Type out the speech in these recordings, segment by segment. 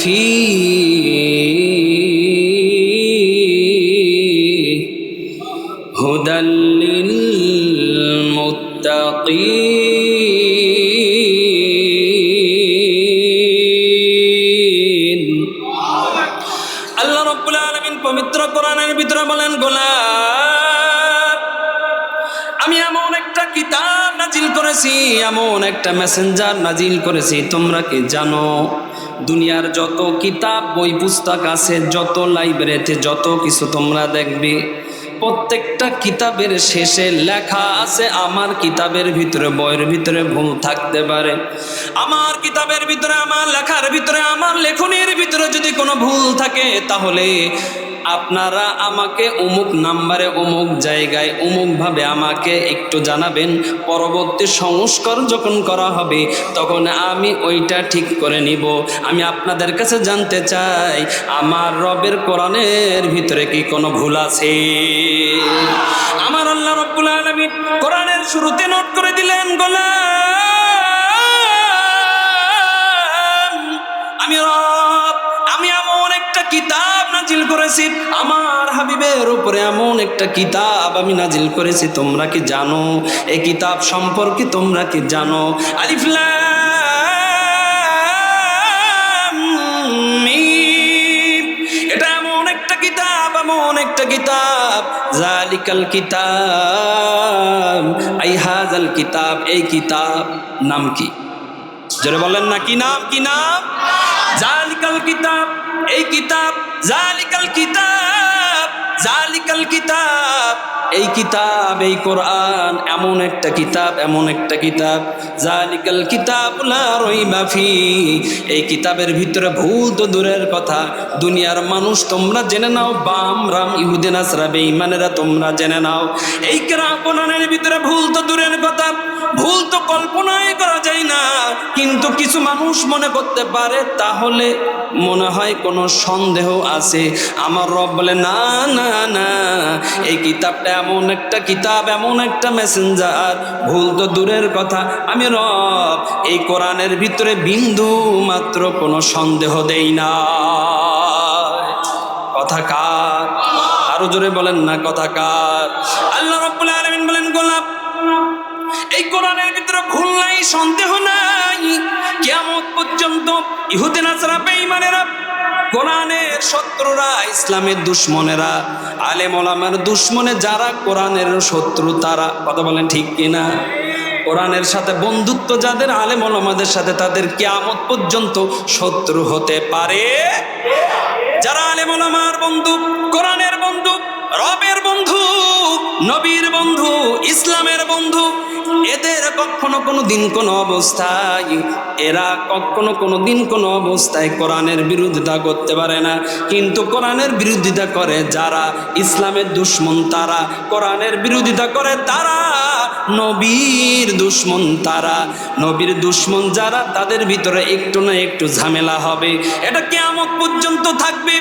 فيه هدى للمتقين আল্লাহ রাব্বুল আলামিন পবিত্র কোরআনের ভিতরে বলেন, গোলাম, আমি এমন একটা কিতাব নাজিল করেছি, এমন একটা মেসেঞ্জার নাজিল করেছি, তোমরা কি জানো দুনিয়ার যত কিতাব বই পুস্তক আছে, যত লাইব্রেরিতে যত কিছু তোমরা দেখবে, প্রত্যেকটা কিতাবের শেষে লেখা আছে আমার কিতাবের ভিতরে, বইয়ের ভিতরে ভুল থাকতে পারে, আমার কিতাবের ভিতরে, আমার লেখার ভিতরে, আমার লেখনের ভিতরে যদি কোনো ভুল থাকে, তাহলে আপনারা আমাকে অমুক নাম্বারে অমুক জায়গায় অমুকভাবে আমাকে একটু জানাবেন, পরবর্তী সংস্কার যখন করা হবে তখন আমি ওইটা ঠিক করে নিব। আমি আপনাদের কাছে জানতে চাই, আমার রবের কোরআনের ভিতরে কি কোনো ভুল আছে? আমার আল্লাহ রাব্বুল আলামিন কোরআনের শুরুতে নোট করে দিলেন, গোলাম, আমি রব, আমি এমন একটা কিতাব নাজিল করেছি, আমার হাবিবের উপরে এমন একটা কিতাব আমি নাজিল করেছি, তোমরা কি জানো? এই কিতাব সম্পর্কে তোমরা কি জানো? আলিফ লাম মিম, এটা এমন একটা কিতাব, এমন একটা কিতাব, জালিকাল কিতাব, আই হাযাল কিতাব, এই কিতাব নাম কি? জোরে বলেন না, কি নাম? কি নাম? জালিকাল কিতাব, এই কিতাব, জালিকাল কিতাব, জালিকাল কিতাব, এই কিতাব, এই কোরআন এমন একটা কিতাব, এমন একটা কিতাব, জালিকাল কিতাব লা রাইবা ফি, এই কিতাবের ভিতরে ভুল তো দূরের কথা, দুনিয়ার মানুষ তোমরা জেনে নাও, বাম রাম ইহুদি নাসরা বেঈমানেরা তোমরা জেনে নাও, এই কোরআনের ভিতরে ভুল তো দূরের কথা, ভুল তো কল্পনাই করা যায় না, কিন্তু কিছু মানুষ মনে করতে পারে, তাহলে মনে হয় কোনো সন্দেহ আছে। আমার রব বলে, না না না, এই কিতাবটা এমন একটা কিতাব, এমন একটা মেসেঞ্জার, ভুল তো দূরের কথা, আমি রব এই কোরআনের ভিতরে বিন্দু মাত্র কোনো সন্দেহ দেই না। কথা কার? আরো জোরে বলেন না, কথা কার? আল্লাহ রাব্বুল আলামিন বলেন, গোলাম, এই কোরআনের ভিতরে ভুল নাই, সন্দেহ নাই, কিয়ামত পর্যন্ত ইহুদি নাসারা বেঈমানেরা, কোরআনের শত্রুরা, ইসলামের দুশমনেরা, আলেম ওলামার দুশমনে যারা কোরআনের শত্রু, তারা, কথা বলেন ঠিক কিনা? কোরআনের সাথে বন্ধুত্ব যাদের, আলেম ওলামাদের সাথে, তাদের কিয়ামত পর্যন্ত শত্রু হতে পারে। যারা আলেম ওলামার বন্ধু, কোরআনের বন্ধু, রবের বন্ধু, নবীর বন্ধু, ইসলামের বন্ধু, এদের কখনো কোনো দিন কোনো অবস্থায়, এরা কখনো কোনো দিন কোনো অবস্থায় কোরআনের বিরোধিতা করতে পারে না। কিন্তু কোরআনের বিরোধিতা করে যারা, ইসলামের দুশমন তারা, কোরআনের বিরোধিতা করে তারা, নবীর দুশমন তারা, নবীর দুশমন যারা, তাদের ভিতরে একটু না একটু ঝামেলা হবে, এটা কিয়ামত পর্যন্ত থাকবে।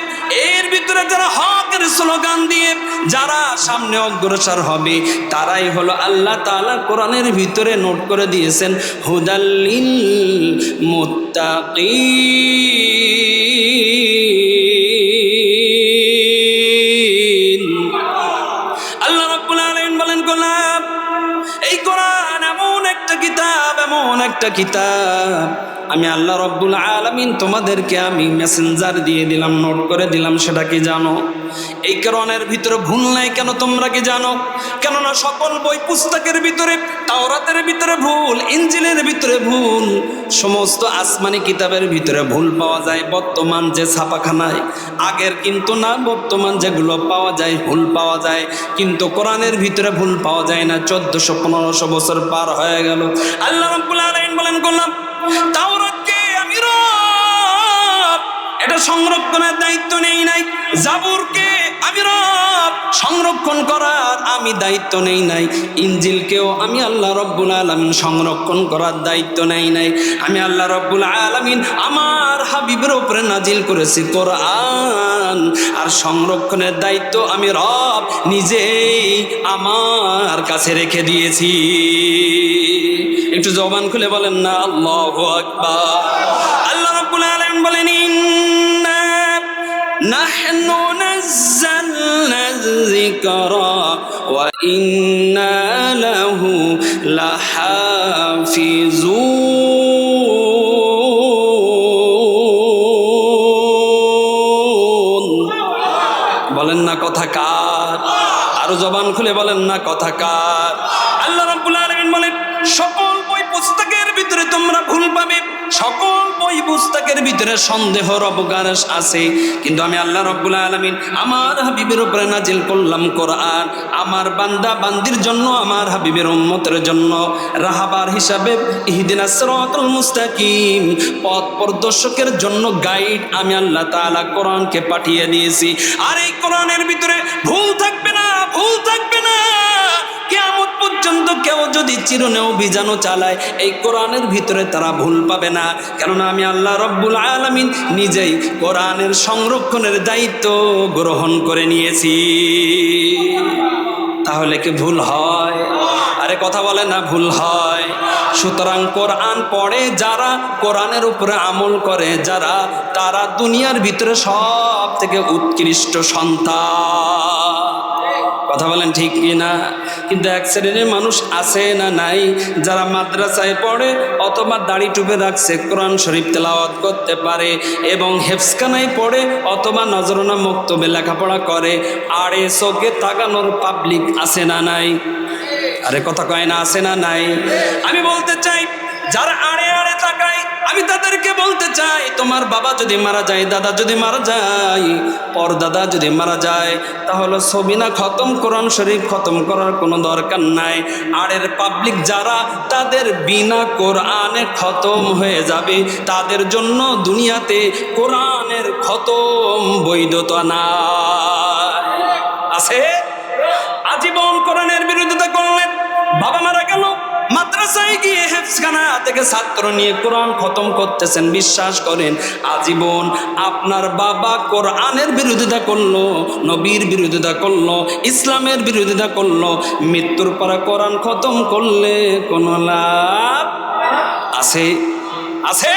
এর ভিতরে যারা হকের স্লোগান দিয়ে যারা সামনে অগ্রসর হবে, তারাই হলো আল্লাহ তাআলা কোরআনের ভিতরে নোট করে দিয়েছেন, হুদাল লিল মুত্তাকিন। আল্লাহ রাব্বুল আলামিন বলেন, গোলাম, এই কোরআন এমন একটা কিতাব, এমন একটা কিতাব, আমি আল্লাহ রাব্বুল আলামিন তোমাদেরকে আমি মেসেঞ্জার দিয়ে দিলাম, নোট করে দিলাম, সেটা কি জানো? এই কোরআনের ভিতরে ভুল নাই কেন তোমরা কি জানো? কেননা সকল বই পুস্তকের ভিতরে, তাওরাতের ভিতরে ভুল, ইনজিলের ভিতরে ভুল, সমস্ত আসমানি কিতাবের ভিতরে ভুল পাওয়া যায়। বর্তমান যে ছাপাখানায়, আগের কিন্তু না, বর্তমান যেগুলো পাওয়া যায় ভুল পাওয়া যায়, কিন্তু কোরআনের ভিতরে ভুল পাওয়া যায় না। 1400-1500 বছর পার হয়ে গেল। আল্লাহ রাব্বুল আলামিন বলেন, গোলাম, তাওরাতকে আমি রব এটা সংরক্ষণের দায়িত্ব নেই নাই, জাবুরকে আমি রব সংরক্ষণ করার আমি দায়িত্ব নেই নাই, ইনজিলকেও আমি আল্লাহ রাব্বুল আলামিন সংরক্ষণ করার দায়িত্ব নেই নাই। আমি আল্লাহ রাব্বুল আলামিন আমার হাবিবের উপরে নাজিল করেছি কোরআন, আর সংরক্ষণের দায়িত্ব আমি রব নিজেই আমার কাছে রেখে দিয়েছি। একটু জবান খুলে বলেন না আল্লাহু আকবার। আল্লাহ রাব্বুল আলামিন বলেন, নাহনু নাযালনা যিকরা ওয়া ইন্না লাহু লাহাফিজুন। বলেন না কথা কার? আরো জবান খুলে বলেন না কথা কার? আল্লাহ রাব্বুল আলামিন বলেন, সকল বই পুস্তকের ভিতরে তোমরা ভুল পাবে, সকল বই পুস্তকের ভিতরে সন্দেহর অবকাশ আছে, কিন্তু আমি আল্লাহ রাব্বুল আলামিন আমার হাবিবের উপরে নাজিল করলাম কোরআন, আমার বান্দা বান্দির জন্য, আমার হাবিবের উম্মতের জন্য রাহাবার হিসাবে, ইহদিনাস সিরাতাল মুস্তাকিম, পথ প্রদর্শকের জন্য গাইড আমি আল্লাহ তাআলা কোরআনকে পাঠিয়ে দিয়েছি। আর এই কোরআনের ভিতরে ভুল থাকবে না, ভুল থাকবে না। কিয়ামত পর্যন্ত কেউ যদি চিরনে অভিযানও চালায়, এই কোরআনের ভিতরে তারা ভুল পাবে না, কেননা আমি আল্লাহ রব্বুল আলামিন নিজেই কোরআনের সংরক্ষণের দায়িত্ব গ্রহণ করে নিয়েছি। তাহলে কি ভুল হয়? আরে কথা বলে না, ভুল হয়। সুতরাং কোরআন পড়ে যারা, কোরআনের উপরে আমল করে যারা, তারা দুনিয়ার ভিতরে সব থেকে উৎকৃষ্ট সন্তান। কথা বলেন ঠিক কি না? কিন্তু এক শ্রেণীর মানুষ আছে না নাই, যারা মাদ্রাসায় পড়ে অথবা দাড়ি টুপে রাখছে, কোরআন শরীফ তেলাওয়াত করতে পারে এবং হেফজখানায় পড়ে অথবা নজরানা মক্তবে লেখাপড়া করে, আড়ে চোখে তাকানোর পাবলিক আছে না নাই? আরে কথা কয় না, আছে না নাই? আমি বলতে চাই, যারা আড়ে আড়ে তাকায়, আমি তাদেরকে বলতে চাই, তোমার বাবা যদি মারা যায়, দাদা যদি মারা যায়, পরদাদা যদি মারা যায়, তাহলে সবিনা খতম কোরআন শরীফ খতম করার কোনো দরকার নাই। আড়ের পাবলিক যারা, তাদের বিনা কোরআনে খতম হয়ে যাবে, তাদের জন্য দুনিয়াতে কোরআনের খতম বৈধতা নাই। আছে? আজীবন কোরআনের বিরোধিতা করলেন, বাবা মারা গেল, মাদ্রাসায় গিয়ে হেফজখানা থেকে ছাত্র নিয়ে কোরআন খতম করতেছেন, বিশ্বাস করেন আজীবন আপনার বাবা কোরআনের বিরোধিতা করলো, নবীর বিরোধিতা করলো, ইসলামের বিরোধিতা করলো, মৃত্যুর পর কোরআন খতম করলে কোনো লাভ আছে? আছে?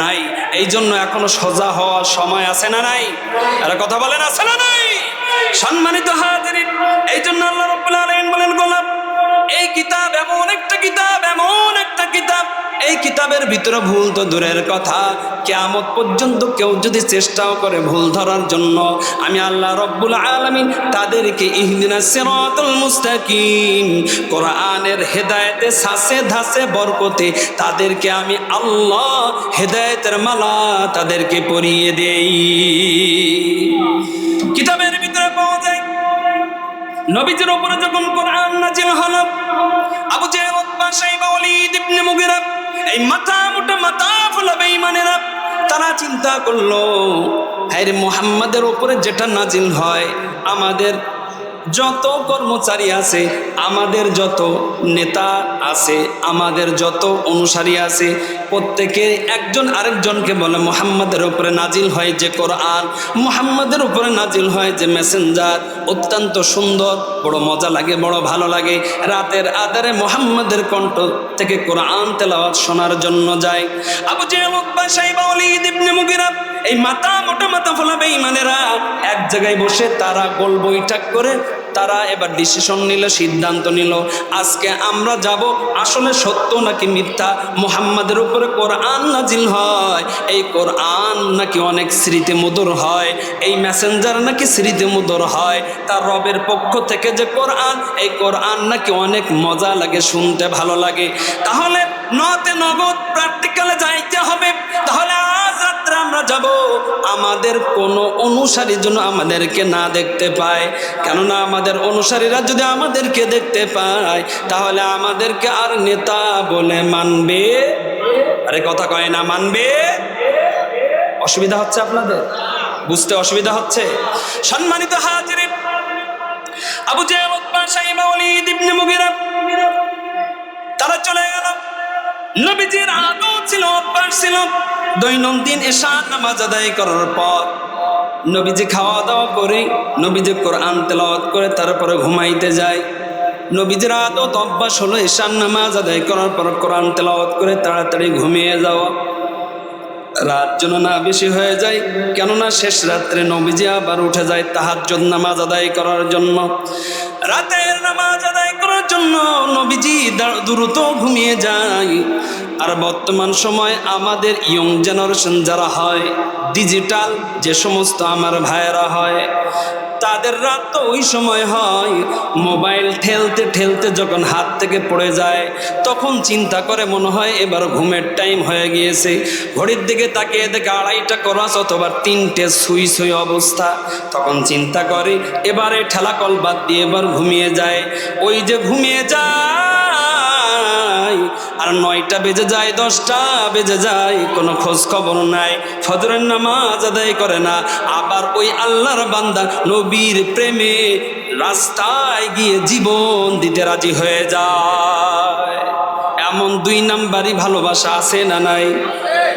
নাই। এই জন্য এখনো সোজা হওয়ার সময় আছে না নাই? আরে কথা বলেন, আছে না নাই? সম্মানিত হাজিরিন, এই জন্য আল্লাহ রাব্বুল আলামিন বলেন, গোলাপ এই কিতাব এমন একটা কিতাব, এমন একটা কিতাব, এই কিতাবের ভিতরে ভুল তো দূরের কথা, কিয়ামত পর্যন্ত কেউ যদি চেষ্টাও করে ভুল ধরার জন্য, আমি আল্লাহ রাব্বুল আলামিন তাদেরকে ইহদিনাস সিরাতাল মুস্তাকিম, কোরআনের হেদায়েতে সাসে ধাসে বরকতে তাদেরকে আমি আল্লাহ হেদায়েতের মালা তাদেরকে পরিয়ে দেই। কিতাবের ভিতরে পাওয়া যায়, নবীজির উপরে যখন কোরআন নাজিল হলো, আবু জেহেল, উতবা, শাইবা, ওয়ালিদ ইবনে মুগিরা, এই মাথা মোটা মাথা ফোলা বেঈমানেরা, তারা চিন্তা করলো, হ্যাঁ রে, মুহাম্মাদের উপরে যেটা নাজিল হয়, আমাদের যত কর্মচারী আছে, আমাদের যত নেতা আছে, আমাদের যত অনুসারী আছে, প্রত্যেকে একজন আরেকজনকে বলে মুহাম্মাদের উপরে নাজিল হয় যে কোরআন, মুহাম্মাদের উপরে নাজিল হয় যে মেসেঞ্জার, অত্যন্ত সুন্দর, বড় মজা লাগে, বড় ভালো লাগে। রাতের আধারে মুহাম্মাদের কণ্ঠ থেকে কোরআন তেলাওয়াত শোনার জন্য যায়। আবু জেহেল, উতবা, শাইবা, ওয়ালিদ ইবনে মুগিরা, এই মাথা মোটা মাথা ফোলা বেঈমানেরা এক জায়গায় বসে তারা গোল বৈঠক করে তারা এবার ডিসিশন নিল, সিদ্ধান্ত নিল, আজকে আমরা যাব আসলে সত্য নাকি মিথ্যা, মুহাম্মাদের উপরে কোরআন নাজিল হয়, এই কোরআন নাকি অনেক স্মৃতি মধুর হয়, এই মেসেঞ্জার নাকি স্মৃতি মধুর হয়, তার রবের পক্ষ থেকে যে কোরআন, এই কোরআন নাকি অনেক মজা লাগে, শুনতে ভালো লাগে। তাহলে নতে নগদ প্র্যাকটিক্যালে যাইতে হবে। তাহলে আজ রাত্রে আমরা যাব, আমাদের কোনো অনুসারী যেন আমাদেরকে না দেখতে পায়, কেননা আমাদের অনুসারীরা যদি আমাদেরকে দেখতে পায়, তাহলে আমাদেরকে আর নেতা বলে মানবে? আরে কথা কয় না, মানবে? অসুবিধা হচ্ছে আপনাদের? বুঝতে অসুবিধা হচ্ছে? সম্মানিত হাজিরিন, আবু জেহেল, উতবা, শাইবা, ওয়ালিদ ইবনে মুগিরা তারা চলে গেল। নবীজির আদত ছিল, অভ্যাস ছিল, দৈনন্দিন এশার নামাজ আদায় করার পর নবীজি খাওয়া দাওয়া করে, নবীজি কোরআন তেলাওয়াত করে তারপরে ঘুমাইতে যায়। নবীজির আদত অভ্যাস হলো এশার নামাজ আদায় করার পর কোরআন তেলাওয়াত করে তাড়াতাড়ি ঘুমিয়ে যাওয়া। রাত যেন না বেশি হয়ে যায়, কেননা শেষ রাত্রে নবীজি আবার উঠে যায় তাহাজ্জুদ নামাজ আদায় করার জন্য। রাতের নামাজ আদায় করার জন্য নবীজি দ্রুত ঘুমিয়ে যায়। আর বর্তমান সময় আমাদের ইয়ং জেনারেশন যারা হয়, ডিজিটাল যে সমস্ত আমার ভাইয়েরা হয়, তাদের রাত তো ওই সময় হয় মোবাইল ঠেলতে ঠেলতে যখন হাত থেকে পড়ে যায়, তখন চিন্তা করে মনে হয় এবার ঘুমের টাইম হয়ে গিয়েছে। ঘড়ির দিকে তাকিয়ে দেখে 2:30 ক্রস অথবা 3টে সুই সুই অবস্থা। তখন চিন্তা করে এবারে ঠেলাকল বাদ দিয়ে এবার ঘুমিয়ে যায়। ওই যে ঘুমিয়ে যায়, আর 9টা বেজে যায়, 10টা বেজে যায়, কোনো খোঁজ খবর নাই। ফজরের নামাজ আদায় করে না। আবার ওই আল্লাহর বান্দা নবীর প্রেমে রাস্তায় গিয়ে জীবন দিতে রাজি হয়ে যায়। এমন 2 নাম্বারই ভালোবাসা আছে না নাই?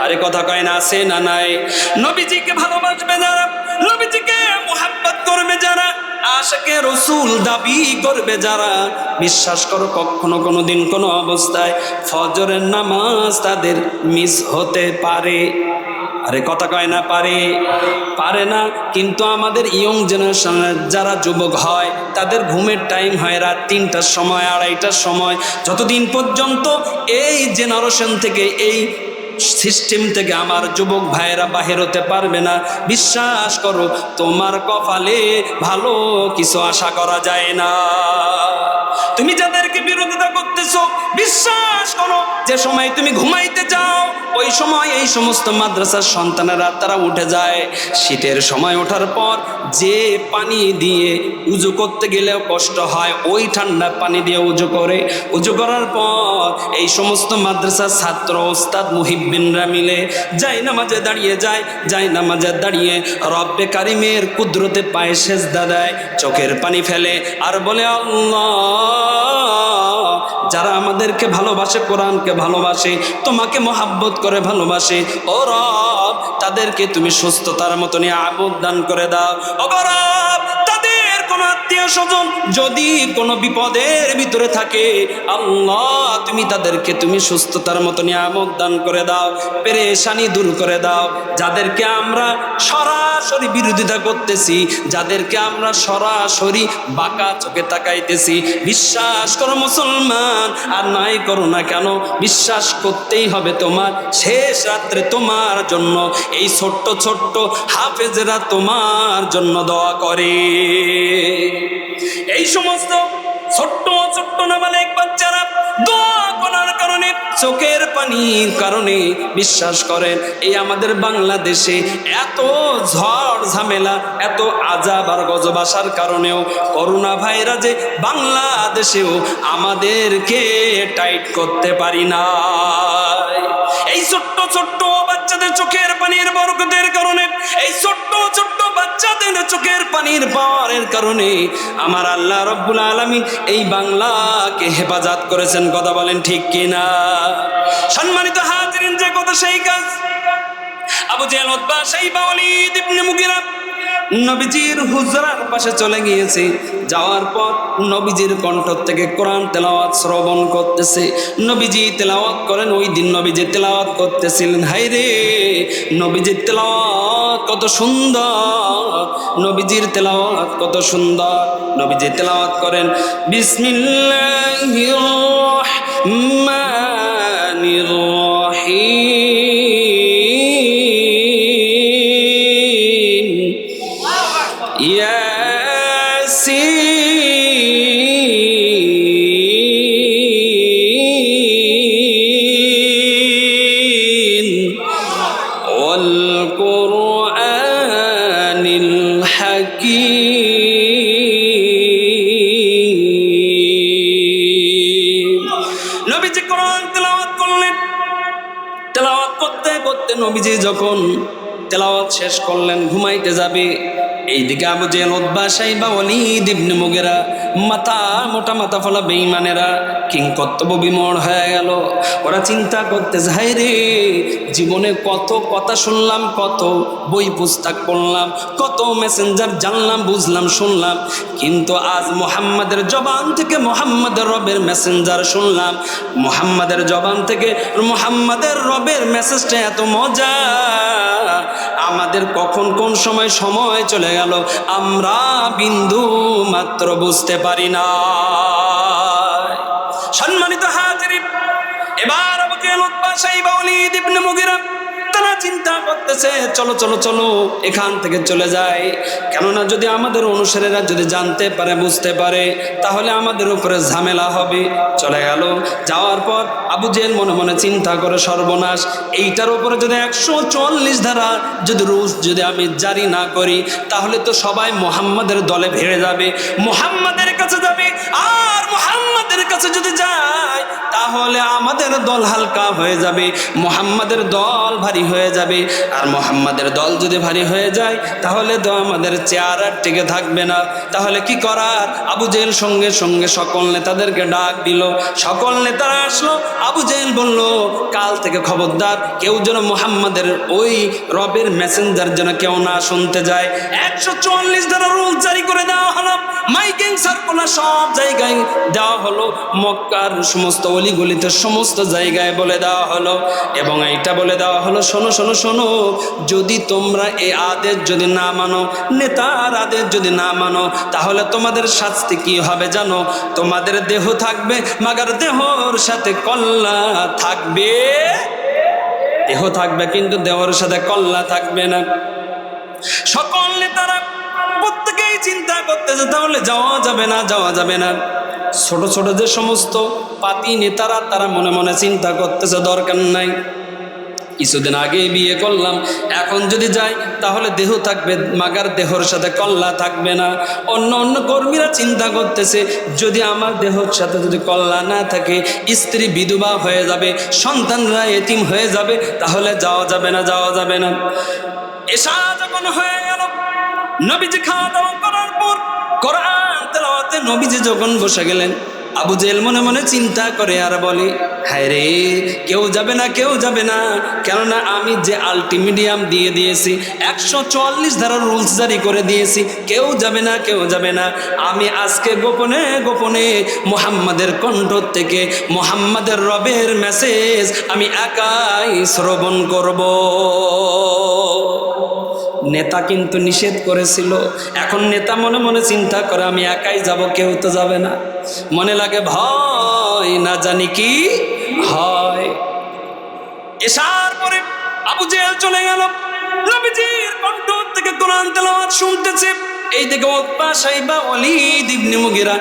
আরে কথা কয় না, আছে না নাই? নবীজিকে ভালোবাসবে যারা, নবীজিকে মুহাব্বত করবে যারা, আশিকে রাসূল দাবি করবে যারা, বিশ্বাস করো কখনো কোনো দিন কোনো অবস্থায় ফজরের নামাজ তাদের মিস হতে পারে। আরে কথা কয় না, পারে না। কিন্তু আমাদের ইয়ং জেনারেশনের যারা যুবক হয়, তাদের ঘুমের টাইম হয় রাত 3টার সময়, 2:30টার সময়। যতদিন পর্যন্ত এই জেনারেশন থেকে, এই সিস্টেম থেকে আমার যুবক ভাইয়েরা বাহির হতে পারবে না, বিশ্বাস করো তোমার কপালে ভালো কিছু আশা করা যায় না। তুমি যাদেরকে বিরোধিতা করতেছো, বিশ্বাস করো যে সময় তুমি ঘুমাইতে যাও, ওই সময় এই সমস্ত মাদ্রাসার সন্তানেরা তারা উঠে যায়। শীতের সময় ওঠার পর যে পানি দিয়ে উজু করতে গেলেও কষ্ট হয়, ওই ঠান্ডা পানি দিয়ে উজু করে। উজু করার পর এই সমস্ত মাদ্রাসার ছাত্র ওস্তাদ মুহিব্বিনরা মিলে জায়নামাজে দাঁড়িয়ে যায়। জায়নামাজে দাঁড়িয়ে রব্বে কারিমের কুদরতে পায়ে সেজদা দেয়, চোখের পানি ফেলে আর বলে, আল্লাহ, যারা আমাদেরকে ভালোবাসে, কোরআনকে ভালোবাসে, তোমাকে মহাব্বত করে ভালোবাসে, ও রব, তাদেরকে তুমি সুস্থতার মতন ইবাদত দান করে দাও। ও রব, তাদের কোন আত্মীয় স্বজন যদি কোনো বিপদের ভিতরে থাকে, আল্লাহ তুমি তাদেরকে তুমি সুস্থতার মতন ইবাদত দান করে দাও, পেরেশানি দূর করে দাও। যাদেরকে আমরা সরাসরি বিরোধিতা করতেছি, যাদেরকে আমরা সরাসরি বাঁকা চোখে তাকাইতেছি, বিশ্বাস করো মুসলমান, আর নাই করো না কেন, বিশ্বাস করতেই হবে তোমার। শেষ রাত্রে তোমার জন্য এই ছোট্ট ছোট্ট হাফেজরা তোমার জন্য দোয়া করে। এই সমস্ত ছোট্ট ছোট্ট নাবালেগ বাচ্চারা দোয়া করার কারণে, চোখের পানির কারণে, বিশ্বাস করেন এই আমাদের বাংলাদেশে এত ঝড় ঝামেলা, এত আজাব আর গজব আসার কারণেও করোনা ভাইরাসে বাংলাদেশেও আমাদেরকে টাইট করতে পারি না। এই ছোট্ট ছোট্ট বাচ্চাদের চোখের পানির বরকতের কারণে, এই ছোট্ট ছোট্ট বাচ্চাদের চোখের পানির পাওয়ারের কারণে আমার আল্লাহ রব্বুল আলামিন এই বাংলাকে হেফাজত করেছেন। কথা বলেন ঠিক কিনা? সম্মানিত হাজিরিন, যে কথা সেই কাজ। আবু জেহেল, উতবা, শাইবা, ওয়ালিদ ইবনে মুগিরা নবীজির হুজরার পাশে চলে গিয়েছে। যাওয়ার পর নবীজির কণ্ঠ থেকে কোরআন তেলাওয়াত শ্রবণ করতেছে। নবীজি তেলাওয়াত করেন, ওই দিন নবীজি তেলাওয়াত করতেছিলেন। হায়রে, নবীজির তেলাওয়াত কত সুন্দর, নবীজির তেলাওয়াত কত সুন্দর। নবীজি তেলাওয়াত করেন, বিসমিল্লাহির রহমানির রহিম, ইয়াসিন ওয়াল কুরআনিল হাকীম। নবীজি কোরআন তেলাওয়াত করলেন। তেলাওয়াত করতে করতে নবীজি যখন তেলাওয়াত শেষ করলেন, ঘুমাইতে যাবে, এইদিকে আবু জেহেল, উতবা, শাইবা, ওয়ালিদ ইবনে মুগীরা, মাথা মোটা মাথা ফলা বেঈমানেরা কিংকর্তব্য বিমূঢ় হয়ে গেল। ওরা চিন্তা করতেছে, হায় রে, জীবনে কত কথা শুনলাম, কত বই পুস্তক পড়লাম, কত মেসেঞ্জার জানলাম, বুঝলাম, শুনলাম, কিন্তু আজ মুহাম্মাদের জবান থেকে মুহাম্মাদের রবের মেসেঞ্জার শুনলাম, মুহাম্মাদের জবান থেকে মুহাম্মাদের রবের মেসেজটা এত মজা, আমাদের কখন কোন সময় চলে গেল আমরা বিন্দু মাত্র বুঝতে পারি না। সম্মানিত হাজিরিন, এবার আবু জেহেল, উতবা, শাইবা, ওয়ালিদ ইবনে মুগীরা তারা চিন্তা করতেছে, চলো চলো চলো এখান থেকে চলে যায়, কেননা যদি আমাদের অনুসারীরা যদি জানতে পারে, বুঝতে পারে, তাহলে আমাদের উপরে ঝামেলা হবে। চলে গেল। যাওয়ার পর আবু জেহেল মনে মনে চিন্তা করে, সর্বনাশ, এইটার উপরে যদি 144 ধারা যদি রুলস যদি আমি জারি না করি, তাহলে তো সবাই মুহাম্মাদের দলে ভিড়ে যাবে, মুহাম্মাদের কাছে যাবে, আর মুহাম্মাদের কাছে যদি যায় তাহলে আমাদের দল হালকা হয়ে যাবে, মুহাম্মাদের দল ভারী হয়ে যাবে, আর মুহাম্মাদের দল যদি ভারী হয়ে যায় তাহলে তো আমাদের চেয়ার আর টিকে থাকবে না। তাহলে কি করার? আবু জেহেল সঙ্গে সঙ্গে সকল নেতাদেরকে ডাক দিল, সকল নেতারা আসলো। আবু জেহেল বলল, কাল থেকে খবরদার কেউ যেন মুহাম্মাদের ওই রবের মেসেঞ্জার যেন কেউ না শুনতে যায়। 144 ধারা রুল জারি করে দেওয়া হলো, মাইকিং সার্কুলার সব জায়গায় দেওয়া হলো, মক্কার সমস্ত অলিগলিতে সমস্ত জায়গায় বলে দেওয়া হলো, এবং এইটা বলে দেওয়া হলো, শোনো শোনো শোনো, যদি তোমরা এই আদেশ যদি না মানো, নেতার আদেশ যদি না মানো, তাহলে তোমাদের শাস্তি কি হবে জানো? তোমাদের দেহ থাকবে, মাগার দেহর সাথে কল্লা থাকবে, দেহ থাকবে কিন্তু দেহর সাথে কল্লা থাকবে না। সকল নেতারা প্রত্যেকেই চিন্তা করতেছে, তাহলে যাওয়া যাবে না, যাওয়া যাবে না। ছোট ছোট যে সমস্ত পাতি নেতারা তারা মনে মনে চিন্তা করতেছে, দরকার নাই, কিছুদিন আগে বিয়ে করলাম, এখন যদি যাই তাহলে দেহ থাকবে, মাগার দেহর সাথে কল্লা থাকবে না। অন্য অন্য কর্মীরা চিন্তা করতেছে, যদি আমার দেহর সাথে যদি কল্লা না থাকে, স্ত্রী বিধবা হয়ে যাবে, সন্তানরা এতিম হয়ে যাবে, তাহলে যাওয়া যাবে না, যাওয়া যাবে না। এশা যখন হয়ে গেল, নবীজি খাওয়া দাওয়া করার পর কোরআন তেলাওয়াতে নবীজি যখন বসে গেলেন, আবু জেহেল মনে মনে চিন্তা করে আর বলে, হায় রে, কেউ যাবে না, কেউ যাবে না, কেননা আমি যে আলটিমিডিয়াম দিয়ে দিয়েছি, 144 ধারার রুলস জারি করে দিয়েছি, কেউ যাবে না, কেউ যাবে না। আমি আজকে গোপনে গোপনে মুহাম্মাদের কণ্ঠ থেকে মুহাম্মাদের রবের মেসেজ আমি একাই শ্রবণ করব। নেতা কিন্তু নিষেধ করেছিল, এখন নেতা মনে মনে চিন্তা করে, আমি একাই যাব, কেউ তো যাবে না। মনে লাগে ভয়, না জানি কি হয়। এসার পরে আবু জেহেল চলে গেল, নবীজির কণ্ঠ থেকে কোরআন তেলাওয়াত শুনতেছে। এইদিকে উতবা, শাইবা, ওয়ালিদ ইবনে মুগীরা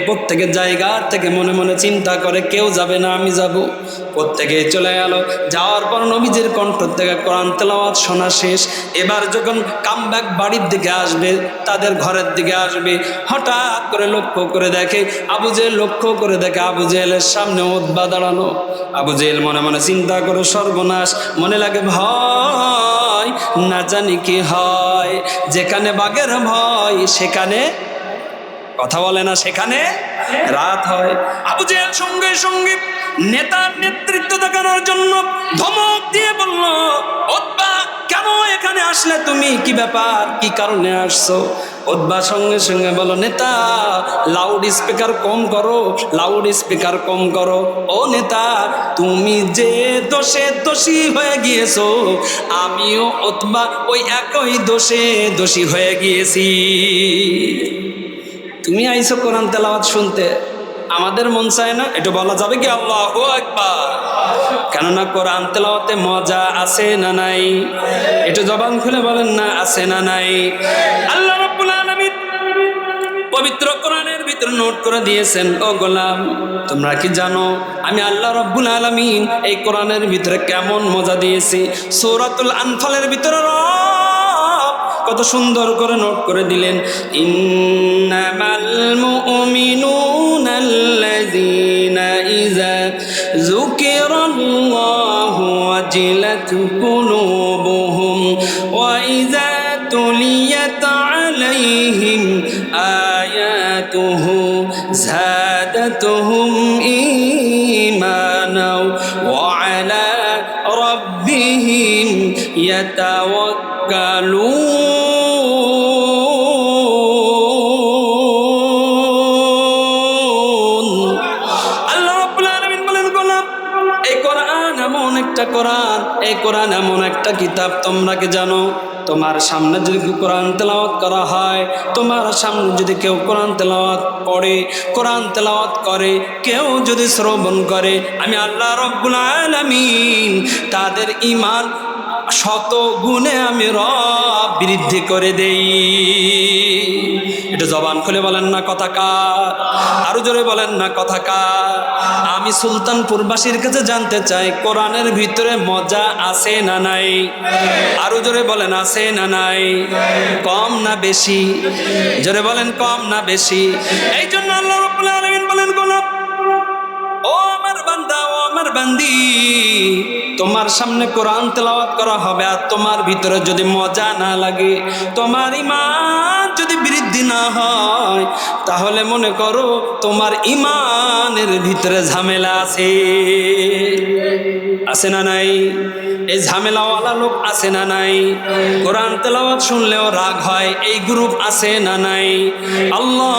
প্রত্যেকের জায়গা থেকে মনে মনে চিন্তা করে, কেউ যাবে না, আমি যাব। প্রত্যেকে চলে গেল। যাওয়ার পর নবীজির কণ্ঠ থেকে কোরআন তেলাওয়াত শোনা শেষ। এবার যখন কামব্যাক বাড়ির দিকে আসবে, তাদের ঘরের দিকে আসবে, হঠাৎ করে লক্ষ্য করে দেখে, আবু জেহেল লক্ষ্য করে দেখে আবু জেহেলের সামনে উতবা দাঁড়ানো। আবু জেহেল মনে মনে চিন্তা করে, সর্বনাশ, মনে লাগে ভয়, না জানি কি হয়। যেখানে বাঘের ভয় সেখানে কথা বলে না, সেখানে রাত হয়। আবু জেহেল সঙ্গে সঙ্গে নেতার নেতৃত্ব দেখানোর জন্য ধমক দিয়ে বলল, উতবা, কেন এখানে আসলে তুমি? কি ব্যাপার, কি কারণে আসছো? উতবা সঙ্গে সঙ্গে বলো, নেতা, লাউড স্পিকার কম করো, লাউড স্পিকার কম করো। ও নেতা, তুমি যে দোষে দোষী হয়ে গিয়েছো, আমিও উতবা ওই একই দোষে দোষী হয়ে গিয়েছি। তুমি আইছো কোরআন তেলাওয়াত শুনতে, আমাদের মন চায় না? একটু বলা যাবে কি আল্লাহু আকবার? কেননা কোরআন তেলাওয়াতে মজা আছে না নাই? একটু জবান খুলে বলেন না, আছে না নাই? আল্লাহ রাব্বুল আলামিন পবিত্র কোরআনের ভিতরে নোট করে দিয়েছেন, ও গোলাম, তোমরা কি জানো আমি আল্লাহ রাব্বুল আলামিন এই কোরআনের ভিতরে কেমন মজা দিয়েছি? সূরাতুল আনফালের ভিতরে কত সুন্দর করে নোট করে দিলেন, ইন্নামাল মুমিনুনাল্লাযীনা ইযা যুকিরাল্লাহু ওয়াজিলাত কুলুবুহুম ওয়া ইযা তুলিয়াত زادتهم إيمانا وعلى ربهم يتوكلون আল্লাহ রাব্বুল আলামিন বলেন গোলাম এই কোরআন এমন একটা কোরআন, এই কোরআন এমন একটা কিতাব, তোমরা কি জানো তোমার সামনে যদি কোরআন তেলাওয়াত করা হয়, তোমার সামনে যদি কেউ কোরআন তেলাওয়াত পড়ে, কোরআন তেলাওয়াত করে, কেউ যদি শ্রবণ করে, আমি আল্লাহ রাব্বুল আলামিন তাদের ঈমান শত গুণে আমি রব বৃদ্ধি করে দেই। এটা জবান খুলে বলেন না কথা কার? আরো জোরে বলেন না কথা কার? আমি সুলতানপুরবাসীর কাছে জানতে চাই, কোরআনের ভিতরে মজা আছে না নাই? আরো জোরে বলেন আছে না নাই? কম না বেশি? জোরে বলেন কম না বেশি? এই জন্য আল্লাহ রাব্বুল আলামিন বলেন গোলাম ও আমার বান্দা, ও আমার বান্দি, তোমার সামনে কোরআন তেলাওয়াত করা হবে আর তোমার ভিতরে যদি মজা না লাগে, তোমার ঈমান যদি বৃদ্ধি না হয়, তাহলে মনে করো তোমার ঈমানের ভিতরে ঝামেলা আছে। আছে না নাই? এই ঝামেলাওয়ালা লোক আছে না নাই? কোরআন তেলাওয়াত শুনলেও রাগ হয়, এই গ্রুপ আছে না নাই? আল্লাহ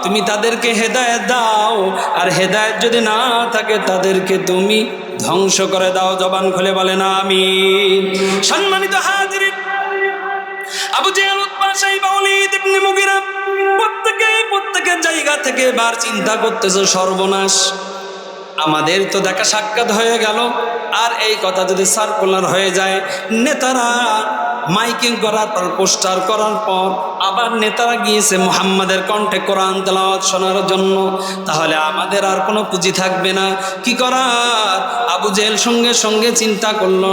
তুমি তাদেরকে হেদায়েত দাও, আর হেদায়েত যদি না থাকে তাদেরকে তুমি ধ্বংস করে দাও। জবান খুলে বলে না আমিন। সম্মানিত হাজিরিন, আবু জেহেল, উতবা, শাইবা, ওয়ালিদ ইবনে মুগিরা প্রত্যেকের জায়গা থেকে এবার চিন্তা করতেছে সর্বনাশ, আমাদের তো দেখা সাক্ষাৎ হয়ে গেল, আর এই কথা যদি সার্কুলার হয়ে যায়, নেতারা মাইকিং করার পর, পোস্টার করার পর আবার নেতারা গিয়েছে মুহাম্মাদের কণ্ঠে কোরআন তেলাওয়াত শোনার জন্য, তাহলে আমাদের আর কোনো পুঁজি থাকবে না। কি করার? আবু জেহেল সঙ্গে সঙ্গে চিন্তা করলো,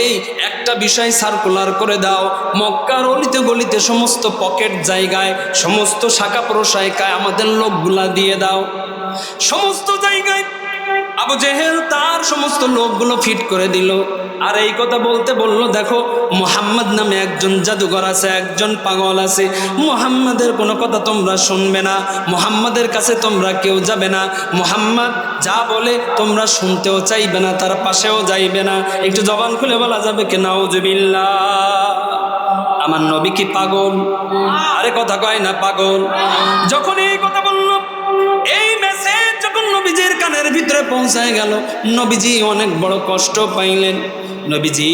এই একটা বিষয় সার্কুলার করে দাও, মক্কার অলিতে গলিতে সমস্ত পকেট জায়গায়, সমস্ত শাখা প্রশাখায় আমাদের লোকগুলা দিয়ে দাও। সমস্ত জায়গায় আবু জেহেল তার সমস্ত লোকগুলো ফিট করে দিল, আর এই কথা বলতে বলল, দেখো মুহাম্মদ নামে একজন জাদুঘর আছে, একজন পাগল আছে, মুহাম্মাদের কোনো কথা তোমরা শুনবে না, মুহাম্মাদের কাছে তোমরা কেউ যাবে না, মুহাম্মদ যা বলে তোমরা শুনতেও চাইবে না, তার পাশেও যাইবে না। একটু জবান খুলে বলা যাবে কি নাউজুবিল্লাহ? আমার নবী কি পাগল? আরে কথা কয় না পাগল? যখন এই কথা বলল, এই মেসেজ যখন নবীজির কানের ভিতরে পৌঁছায় গেল, নবীজি অনেক বড় কষ্ট পাইলেন। নবীজি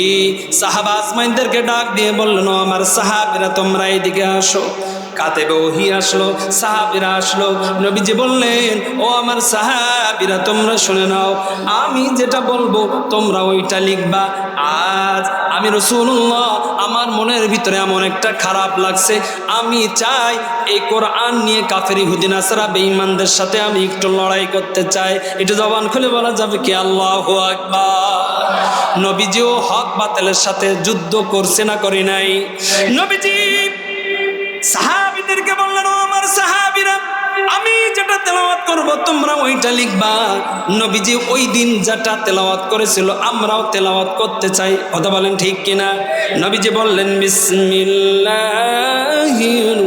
সাহাবা আজমাইনদেরকে ডাক দিয়ে বললেন, আমার সাহাবীরা তোমরা এইদিকে আসো। কাতেবে ওহী আসলো, সাহাবীরা আসলো। নবীজি বললেন, ও আমার সাহাবীরা তোমরা শুনে নাও, আমি যেটা বলবো তোমরা ওইটা লিখবা। আজ আমি রাসূলুল্লাহ, আমার মনের ভিতরে এমন একটা খারাপ লাগছে, আমি চাই এই কোরআন নিয়ে কাফের ইহুদি নাসারা বেঈমানদের সাথে আমি একটু লড়াই করতে চাই। একটু জবান খুলে বলা যাবে কি আল্লাহু আকবার? নবীজিও হক বাতিলের সাথে যুদ্ধ করছে না করে নাই? নবীজি সাহাবীদেরকে বললেন, ও আমার সাহাবীরা, আমি যেটা তেলাওয়াত করব তোমরা ওইটা লিখবা। নবীজি ওই দিন যেটা তেলাওয়াত করেছিল আমরাও তেলাওয়াত করতে চাই। কথা বলেন ঠিক কিনা? নবীজি বললেন, বিসমিল্লাহির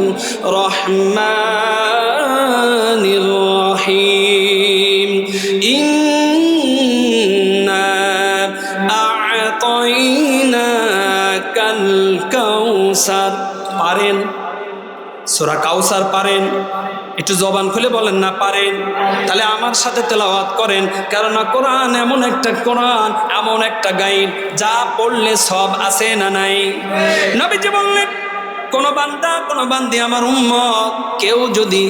রহমানির রহিম, ইন্না আ'তাইনাকাল কাউসার। পারেন? সূরা কাউসার পারেন? একটু জবান খুলে বলেন না পারেন? তাহলে আমার সাথে তেলাওয়াত করেন, কেননা কোরআন এমন একটা কোরআন, এমন একটা গাইড, যা পড়লে সব আছে না নাই? নবীজি বললেন, কোন বান্দা কোন বান্দি আমার উম্মত কেউ যদি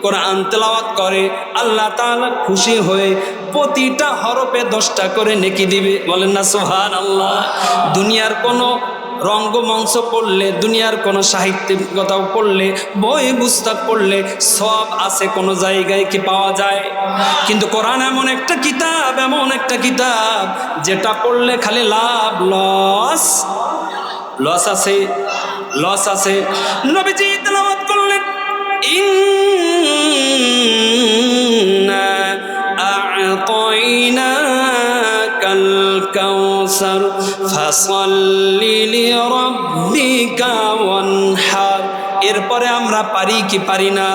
কোরআন তেলাওয়াত করে, আল্লাহ তাআলা খুশি হয়ে প্রতিটা হরফে 10টা করে নেকি দিবে। বলেন না সুবহানাল্লাহ। দুনিয়ার কোনো রঙ্গমঞ্চ পড়লে, দুনিয়ার কোনো সাহিত্যিকতাও পড়লে, বই পুস্তক পড়লে সব আছে, কোনো জায়গায় কি পাওয়া যায়? কিন্তু কোরআন এমন একটা কিতাব, এমন একটা কিতাব যেটা পড়লে খালি লাভ, লস আছে, লস আছে। নবীজি তেলাওয়াত করলেন, ইন্না আ'তাইনাকাল কাউসার ফাসাল্লি লিরাব্বিকা ওয়ানহার। এরপরে আমরা পারি কি পারি না?